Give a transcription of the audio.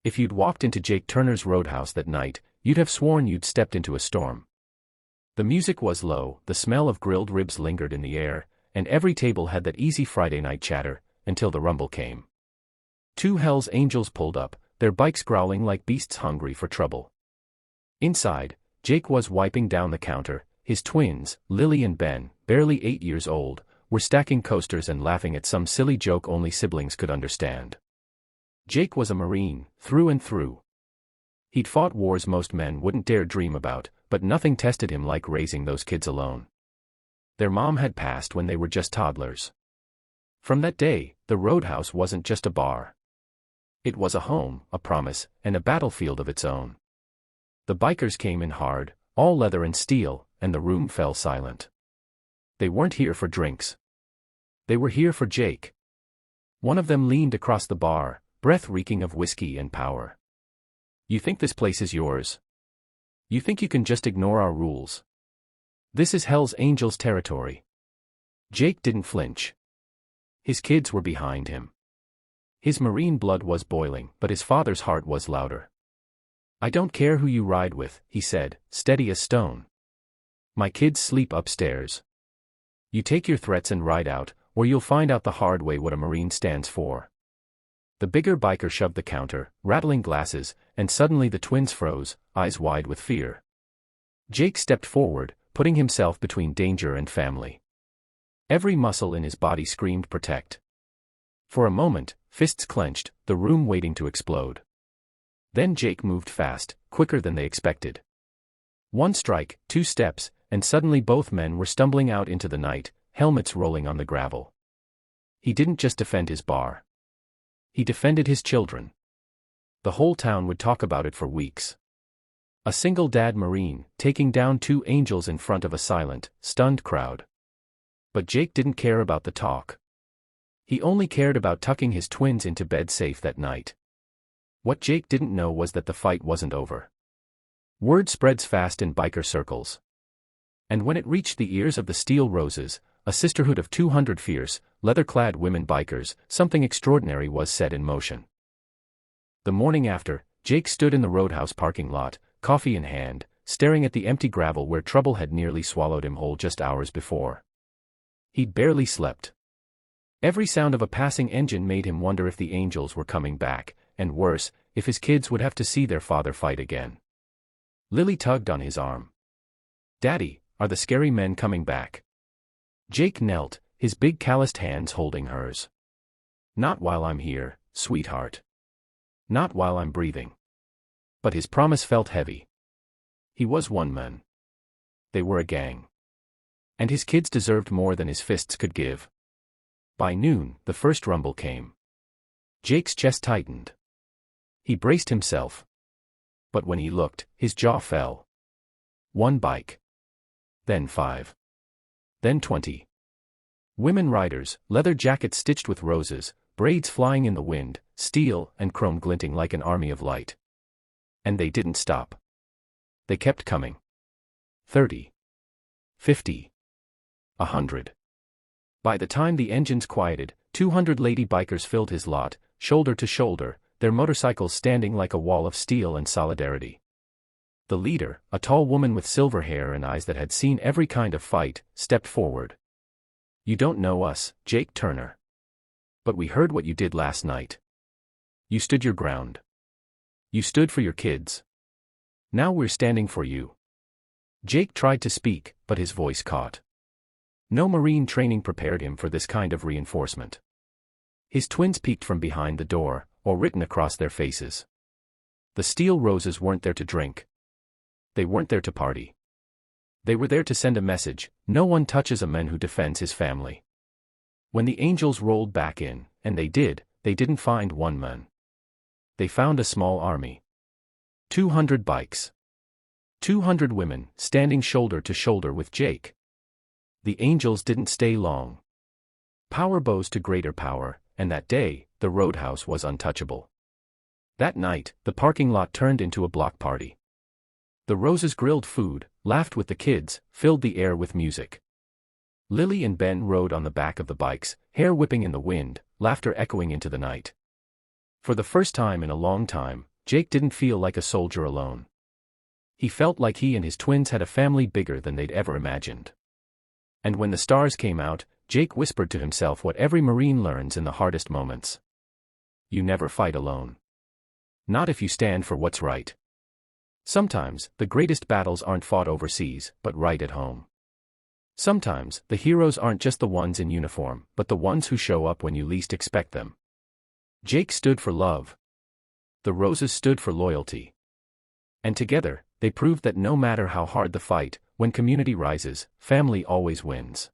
If you'd walked into Jake Turner's Roadhouse that night, you'd have sworn you'd stepped into a storm. The music was low, the smell of grilled ribs lingered in the air, and every table had that easy Friday night chatter, until the rumble came. Two Hell's Angels pulled up, their bikes growling like beasts hungry for trouble. Inside, Jake was wiping down the counter. His twins, Lily and Ben, barely 8 years old, were stacking coasters and laughing at some silly joke only siblings could understand. Jake was a Marine, through and through. He'd fought wars most men wouldn't dare dream about, but nothing tested him like raising those kids alone. Their mom had passed when they were just toddlers. From that day, the Roadhouse wasn't just a bar. It was a home, a promise, and a battlefield of its own. The bikers came in hard, all leather and steel, and the room fell silent. They weren't here for drinks. They were here for Jake. One of them leaned across the bar, breath reeking of whiskey and power. "You think this place is yours? You think you can just ignore our rules? This is Hell's Angels territory." Jake didn't flinch. His kids were behind him. His Marine blood was boiling, but his father's heart was louder. "I don't care who you ride with," he said, steady as stone. "My kids sleep upstairs. You take your threats and ride out, or you'll find out the hard way what a Marine stands for." The bigger biker shoved the counter, rattling glasses, and suddenly the twins froze, eyes wide with fear. Jake stepped forward, putting himself between danger and family. Every muscle in his body screamed protect. For a moment, fists clenched, the room waiting to explode. Then Jake moved fast, quicker than they expected. One strike, 2 steps, and suddenly both men were stumbling out into the night, helmets rolling on the gravel. He didn't just defend his bar. He defended his children. The whole town would talk about it for weeks. A single dad Marine, taking down 2 angels in front of a silent, stunned crowd. But Jake didn't care about the talk. He only cared about tucking his twins into bed safe that night. What Jake didn't know was that the fight wasn't over. Word spreads fast in biker circles. And when it reached the ears of the Steel Roses, a sisterhood of 200 fierce, leather-clad women bikers, something extraordinary was set in motion. The morning after, Jake stood in the Roadhouse parking lot, coffee in hand, staring at the empty gravel where trouble had nearly swallowed him whole just hours before. He'd barely slept. Every sound of a passing engine made him wonder if the angels were coming back, and worse, if his kids would have to see their father fight again. Lily tugged on his arm. "Daddy, are the scary men coming back?" Jake knelt, his big calloused hands holding hers. "Not while I'm here, sweetheart. Not while I'm breathing." But his promise felt heavy. He was one man. They were a gang. And his kids deserved more than his fists could give. By noon, the first rumble came. Jake's chest tightened. He braced himself. But when he looked, his jaw fell. 1 bike. Then 5. Then 20. Women riders, leather jackets stitched with roses, braids flying in the wind, steel and chrome glinting like an army of light. And they didn't stop. They kept coming. 30. 50. 100. By the time the engines quieted, 200 lady bikers filled his lot, shoulder to shoulder, their motorcycles standing like a wall of steel and solidarity. The leader, a tall woman with silver hair and eyes that had seen every kind of fight, stepped forward. "You don't know us, Jake Turner. But we heard what you did last night. You stood your ground. You stood for your kids. Now we're standing for you." Jake tried to speak, but his voice caught. No Marine training prepared him for this kind of reinforcement. His twins peeked from behind the door, or written across their faces. The Steel Roses weren't there to drink. They weren't there to party. They were there to send a message: no one touches a man who defends his family. When the angels rolled back in, and they didn't find one man. They found a small army. 200 bikes. 200 women, standing shoulder to shoulder with Jake. The angels didn't stay long. Power bows to greater power, and that day, the Roadhouse was untouchable. That night, the parking lot turned into a block party. The Roses grilled food, laughed with the kids, filled the air with music. Lily and Ben rode on the back of the bikes, hair whipping in the wind, laughter echoing into the night. For the first time in a long time, Jake didn't feel like a soldier alone. He felt like he and his twins had a family bigger than they'd ever imagined. And when the stars came out, Jake whispered to himself what every Marine learns in the hardest moments. You never fight alone. Not if you stand for what's right. Sometimes, the greatest battles aren't fought overseas, but right at home. Sometimes, the heroes aren't just the ones in uniform, but the ones who show up when you least expect them. Jake stood for love. The roses stood for loyalty. And together, they proved that no matter how hard the fight, when community rises, family always wins.